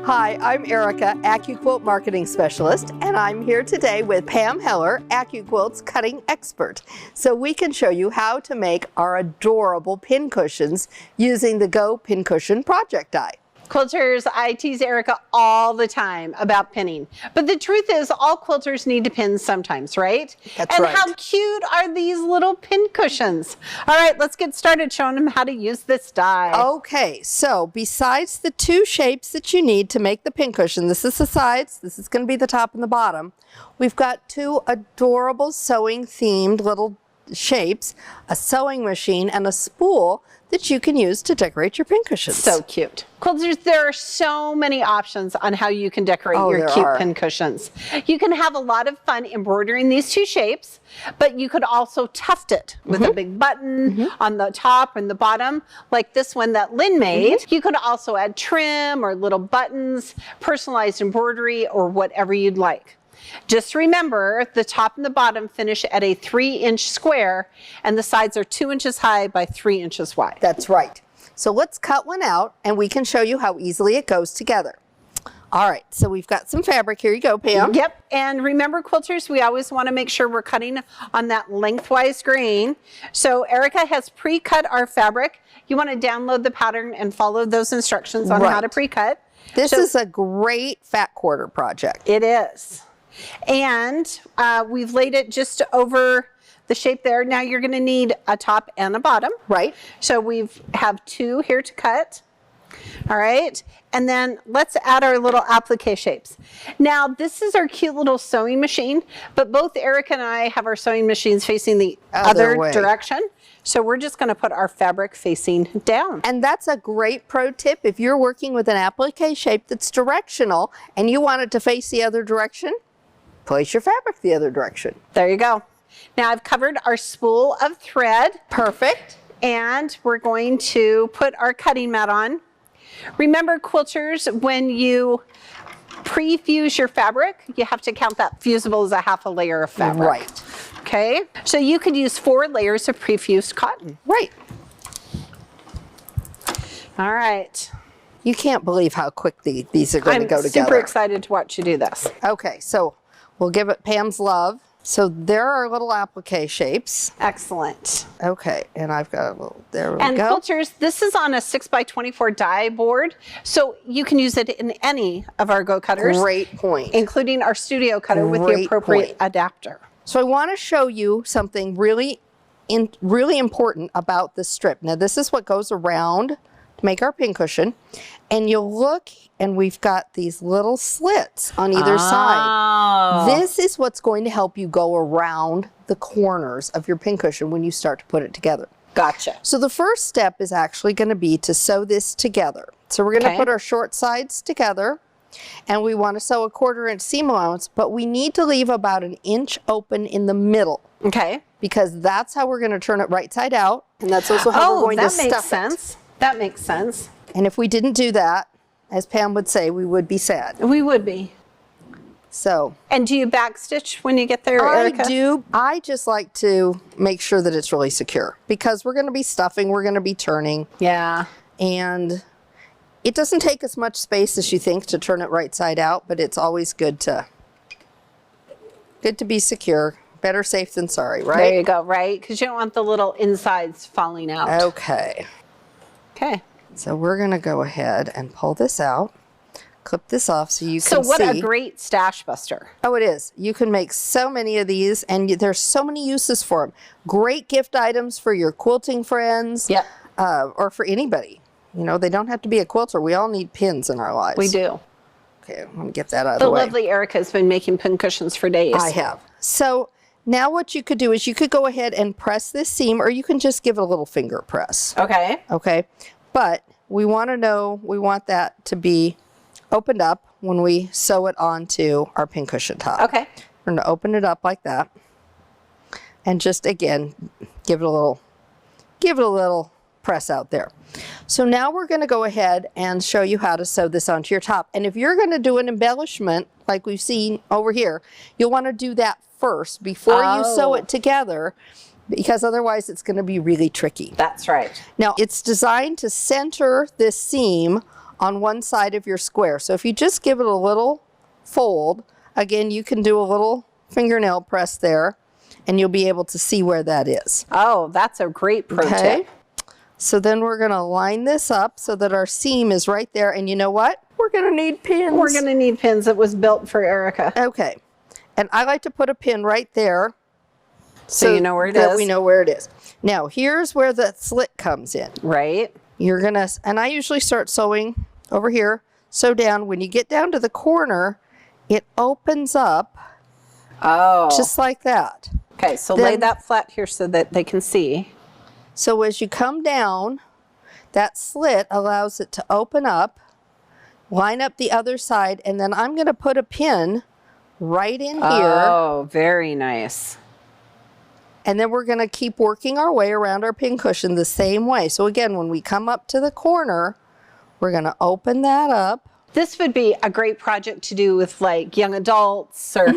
Hi, I'm Erica, AccuQuilt Marketing Specialist, and I'm here today with Pam Heller, AccuQuilt's cutting expert, so we can show you how to make our adorable pincushions using the Go Pincushion project die. Quilters, I tease Erica all the time about pinning, but the truth is all quilters need to pin sometimes, right? That's right. And how cute are these little pin cushions? All right, let's get started showing them how to use this die. Okay, so besides the two shapes that you need to make the pincushion, this is the sides, this is going to be the top and the bottom, we've got two adorable sewing themed little shapes, a sewing machine and a spool that you can use to decorate your pincushions. So cute. Quilters, there are so many options on how you can decorate your cute pincushions. You can have a lot of fun embroidering these two shapes, but you could also tuft it with a big button on the top and the bottom, like this one that Lynn made. You could also add trim or little buttons, personalized embroidery, or whatever you'd like. Just remember, the top and the bottom finish at a 3-inch square, and the sides are 2 inches high by 3 inches wide. That's right. So let's cut one out, and we can show you how easily it goes together. All right, so we've got some fabric. Here you go, Pam. Yep, and remember, quilters, we always want to make sure we're cutting on that lengthwise grain. So Erica has pre-cut our fabric. You want to download the pattern and follow those instructions on how to pre-cut. This is a great fat quarter project. It is. And we've laid it just over the shape there. Now you're going to need a top and a bottom. Right. So we have two here to cut. All right. And then let's add our little applique shapes. Now this is our cute little sewing machine, but both Erica and I have our sewing machines facing the other direction. So we're just going to put our fabric facing down. And that's a great pro tip. If you're working with an applique shape that's directional and you want it to face the other direction, place your fabric the other direction. There you go. Now I've covered our spool of thread. Perfect. And we're going to put our cutting mat on. Remember, quilters, when you pre-fuse your fabric, you have to count that fusible as a half a layer of fabric. Right. Okay, so you could use 4 layers of pre-fused cotton. Right. All right. You can't believe how quickly these are going to go together. I'm super excited to watch you do this. Okay, so we'll give it Pam's love. So there are little applique shapes. Excellent. Okay, and I've got a little, there we go. And quilters, this is on a 6x24 die board, so you can use it in any of our Go cutters. Great point. Including our studio cutter with the appropriate adapter. So I want to show you something really important about this strip. Now this is what goes around to make our pincushion, and you'll look and we've got these little slits on either side. This is what's going to help you go around the corners of your pincushion when you start to put it together. Gotcha. So the first step is actually going to be to sew this together. So we're going to put our short sides together, and we want to sew a 1/4 inch seam allowance, but we need to leave about 1 inch open in the middle. Okay. Because that's how we're going to turn it right side out, and that's also how we're going to stuff it. That makes sense. That makes sense. And if we didn't do that, as Pam would say, we would be sad. We would be. So. And do you backstitch when you get there, Erica? I do. I just like to make sure that it's really secure, because we're going to be stuffing, we're going to be turning. Yeah. And it doesn't take as much space as you think to turn it right side out, but it's always good to be secure. Better safe than sorry, right? There you go, right? Because you don't want the little insides falling out. Okay. Okay. So we're going to go ahead and pull this out, clip this off so you can see. So what a great stash buster. Oh, it is. You can make so many of these, and there's so many uses for them. Great gift items for your quilting friends. Yep. Or for anybody. You know, they don't have to be a quilter. We all need pins in our lives. We do. Okay, I'm going to get that out of the way. The lovely Erica has been making pincushions for days. I have. So now what you could do is you could go ahead and press this seam, or you can just give it a little finger press. Okay. Okay. But we want to know, we want that to be opened up when we sew it onto our pincushion top. Okay. We're going to open it up like that. And just, again, give it a little press out there. So now we're going to go ahead and show you how to sew this onto your top. And if you're going to do an embellishment like we've seen over here, you'll want to do that first before you sew it together, because otherwise it's going to be really tricky. That's right. Now it's designed to center this seam on one side of your square. So if you just give it a little fold, again, you can do a little fingernail press there and you'll be able to see where that is. Oh, that's a great pro tip. So then we're going to line this up so that our seam is right there. And you know what? We're going to need pins. We're going to need pins. It was built for Erica. Okay. And I like to put a pin right there. So you know where it is. We know where it is. Now, here's where the slit comes in. Right. You're going to, and I usually start sewing over here. Sew down. When you get down to the corner, it opens up. Oh. Just like that. Okay, so lay that flat here so that they can see. So as you come down, that slit allows it to open up, line up the other side, and then I'm going to put a pin right in here. Oh, very nice. And then we're going to keep working our way around our pincushion the same way. So again, when we come up to the corner, we're going to open that up. This would be a great project to do with like young adults or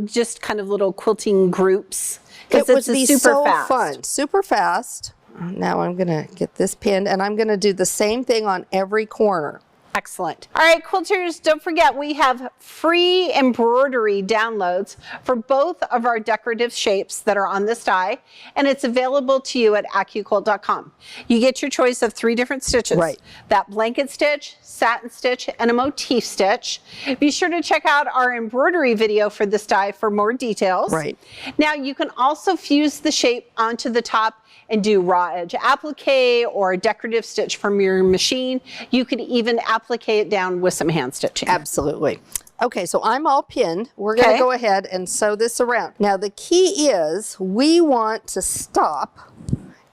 just kind of little quilting groups. It would be so fun, super fast. Now I'm going to get this pinned and I'm going to do the same thing on every corner. Excellent. All right, quilters, don't forget we have free embroidery downloads for both of our decorative shapes that are on this die, and it's available to you at AccuQuilt.com. You get your choice of 3 different stitches. Right. That blanket stitch, satin stitch, and a motif stitch. Be sure to check out our embroidery video for this die for more details. Right. Now you can also fuse the shape onto the top and do raw edge applique or a decorative stitch from your machine. You could even applique it down with some hand stitching. Absolutely. Okay, so I'm all pinned. We're going to go ahead and sew this around. Now the key is we want to stop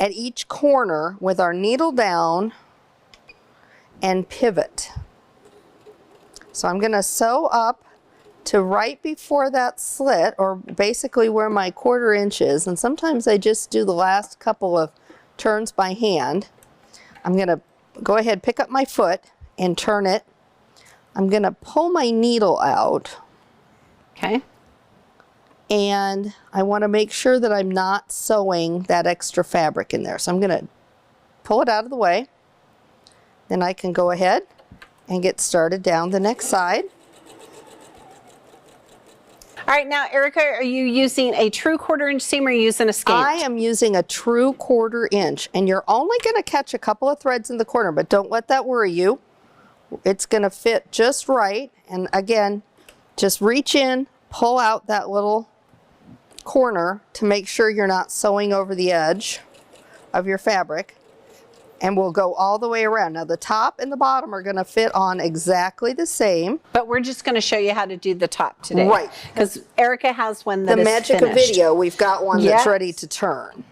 at each corner with our needle down and pivot. So I'm going to sew up to right before that slit, or basically where my 1/4 inch is, and sometimes I just do the last couple of turns by hand. I'm going to go ahead, pick up my foot and turn it. I'm going to pull my needle out. Okay. And I want to make sure that I'm not sewing that extra fabric in there. So I'm going to pull it out of the way. Then I can go ahead and get started down the next side. All right, now, Erica, are you using a true 1/4 inch seam or are you using a scant? I am using a true 1/4 inch, and you're only going to catch a couple of threads in the corner, but don't let that worry you. It's going to fit just right. And again, just reach in, pull out that little corner to make sure you're not sewing over the edge of your fabric. And we'll go all the way around. Now the top and the bottom are going to fit on exactly the same. But we're just going to show you how to do the top today. Right. Because Erica has one that is finished. The magic of video, we've got one that's ready to turn.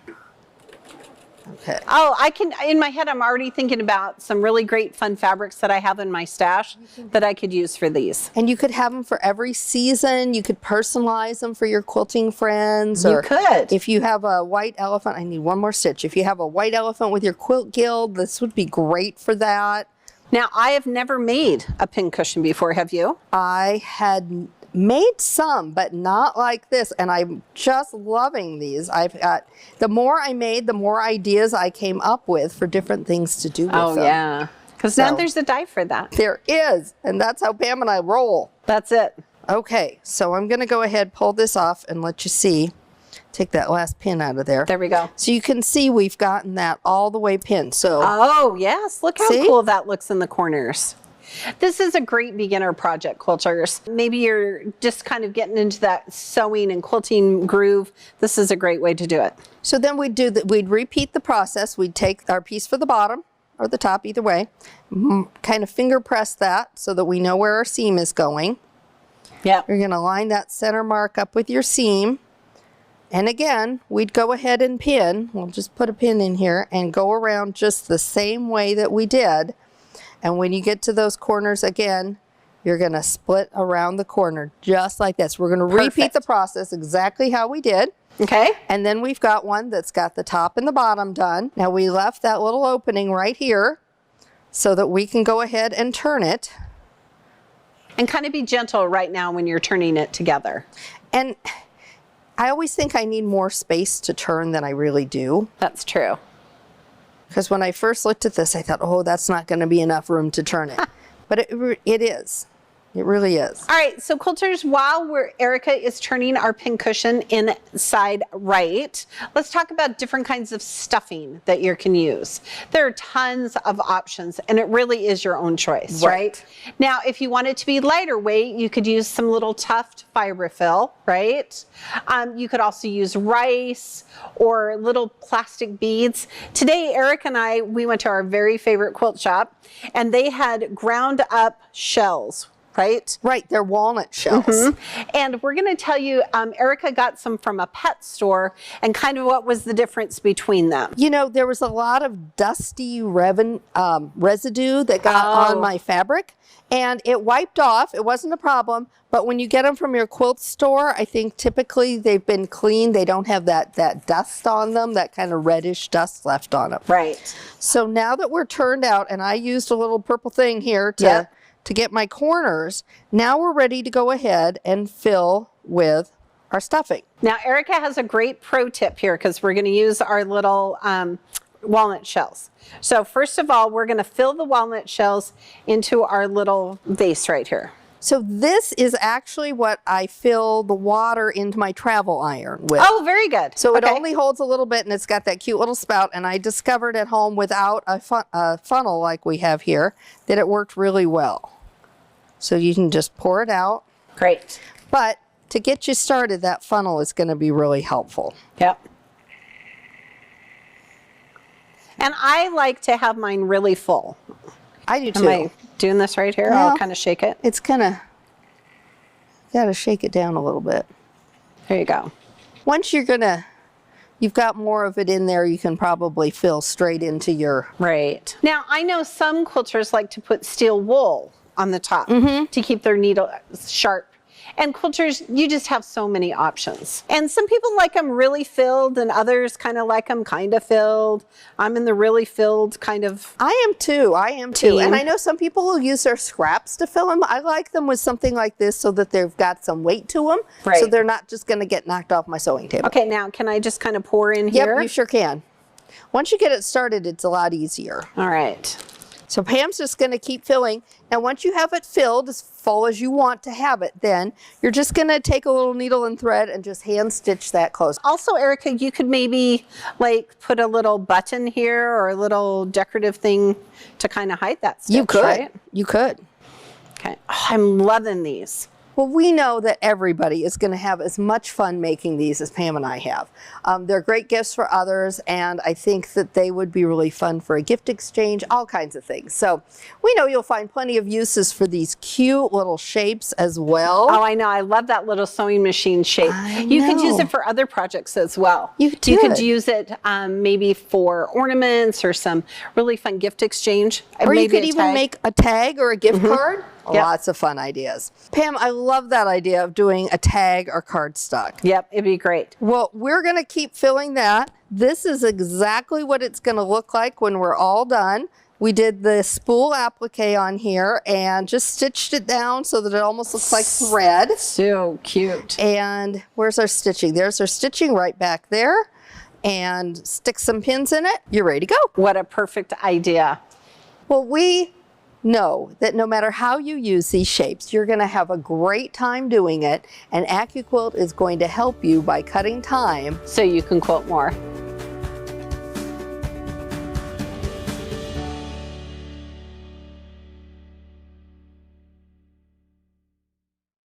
Okay. Oh, I can, in my head, I'm already thinking about some really great fun fabrics that I have in my stash that I could use for these. And you could have them for every season. You could personalize them for your quilting friends. You could. If you have a white elephant, I need one more stitch. If you have a white elephant with your quilt guild, this would be great for that. Now, I have never made a pincushion before, have you? I had made some, but not like this, and I'm just loving these. I've got, the more I made, the more ideas I came up with for different things to do with them. Oh yeah, because now there's a die for that. There is, and that's how Pam and I roll. That's it. Okay, so I'm going to go ahead, pull this off, and let you see. Take that last pin out of there. There we go. So you can see we've gotten that all the way pinned. So oh yes, look how cool that looks in the corners. This is a great beginner project, quilters. Maybe you're just kind of getting into that sewing and quilting groove. This is a great way to do it. So then we'd do that. We'd repeat the process. We'd take our piece for the bottom or the top, either way, kind of finger press that so that we know where our seam is going. Yeah. You're going to line that center mark up with your seam. And again, we'd go ahead and pin. We'll just put a pin in here and go around just the same way that we did. And when you get to those corners again, you're going to split around the corner just like this. We're going to repeat the process exactly how we did. Okay. And then we've got one that's got the top and the bottom done. Now we left that little opening right here so that we can go ahead and turn it. And kind of be gentle right now when you're turning it together. And I always think I need more space to turn than I really do. That's true. Because when I first looked at this, I thought, oh, that's not going to be enough room to turn it. But it is. It really is. All right, so quilters, while Erica is turning our pincushion inside right, let's talk about different kinds of stuffing that you can use. There are tons of options, and it really is your own choice, right? Now, if you want it to be lighter weight, you could use some little tuft fiberfill, right? You could also use rice or little plastic beads. Today, Eric and I, we went to our very favorite quilt shop, and they had ground up shells. Right, they're walnut shells. And we're going to tell you, Erica got some from a pet store, and kind of what was the difference between them. You know, there was a lot of dusty residue that got on my fabric, and it wiped off. It wasn't a problem, but when you get them from your quilt store, I think typically they've been cleaned. They don't have that dust on them, that kind of reddish dust left on them. Right. So now that we're turned out, and I used a little purple thing here to get my corners, now we're ready to go ahead and fill with our stuffing. Now, Erica has a great pro tip here, because we're going to use our little walnut shells. So first of all, we're going to fill the walnut shells into our little vase right here. So this is actually what I fill the water into my travel iron with. Oh, very good. So it only holds a little bit, and it's got that cute little spout, and I discovered at home without a funnel like we have here that it worked really well. So you can just pour it out. Great. But to get you started, that funnel is going to be really helpful. Yep. And I like to have mine really full. I do too. Am I doing this right here? Well, I'll kind of shake it. It's kind of, got to shake it down a little bit. There you go. Once you've got more of it in there, you can probably fill straight into your... Right. Now, I know some quilters like to put steel wool on the top to keep their needle sharp. And quilters, you just have so many options. And some people like them really filled, and others kind of like them kind of filled. I'm in the really filled kind of... I am too. And I know some people will use their scraps to fill them. I like them with something like this so that they've got some weight to them. Right. So they're not just going to get knocked off my sewing table. Okay, now can I just kind of pour in here? Yep, you sure can. Once you get it started, it's a lot easier. All right. So Pam's just going to keep filling. Now once you have it filled as full as you want to have it, then you're just going to take a little needle and thread and just hand stitch that close. Also, Erica, you could maybe like put a little button here or a little decorative thing to kind of hide that stitch. You could. Right? You could. Okay. Oh, I'm loving these. Well, we know that everybody is going to have as much fun making these as Pam and I have. They're great gifts for others, and I think that they would be really fun for a gift exchange, all kinds of things. So we know you'll find plenty of uses for these cute little shapes as well. Oh, I know. I love that little sewing machine shape. You could use it for other projects as well. You could use it maybe for ornaments or some really fun gift exchange. Or you could even make a tag or a gift card. Yep. Lots of fun ideas. Pam, I love that idea of doing a tag or cardstock. Yep, it'd be great. Well, we're going to keep filling that. This is exactly what it's going to look like when we're all done. We did the spool applique on here and just stitched it down so that it almost looks like thread. So cute. And where's our stitching? There's our stitching right back there. And stick some pins in it. You're ready to go. What a perfect idea. Well, we know that no matter how you use these shapes, you're going to have a great time doing it, and AccuQuilt is going to help you by cutting time so you can quilt more.